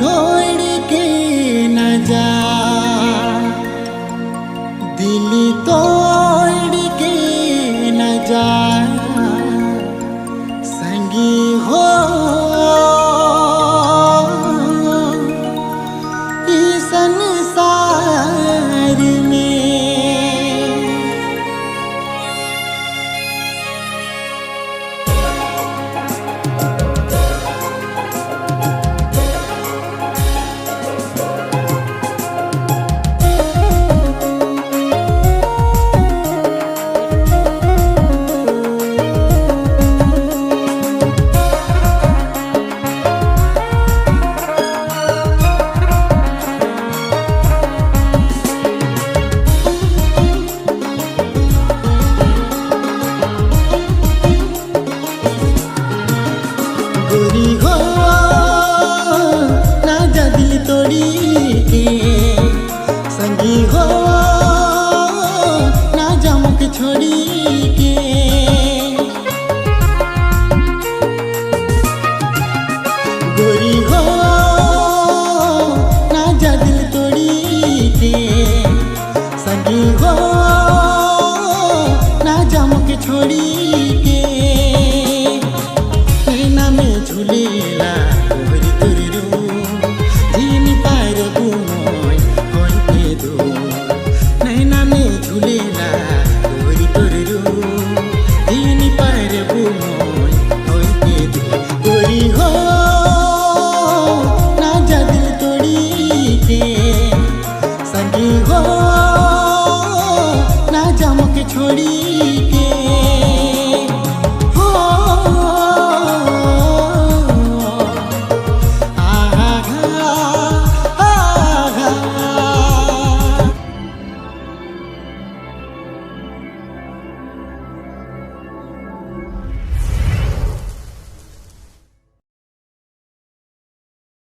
छोड़ के न जा, दिल तोड़ के न जा, संगी हो इस संसार में। गोरी हो ना जा दिल तोड़ी के, संगी हो ना जा मुख छोड़ी के। गोरी हो ना जा दिल तोड़ी के, संगी हो ना जा मुख छोड़ी के। झूलेला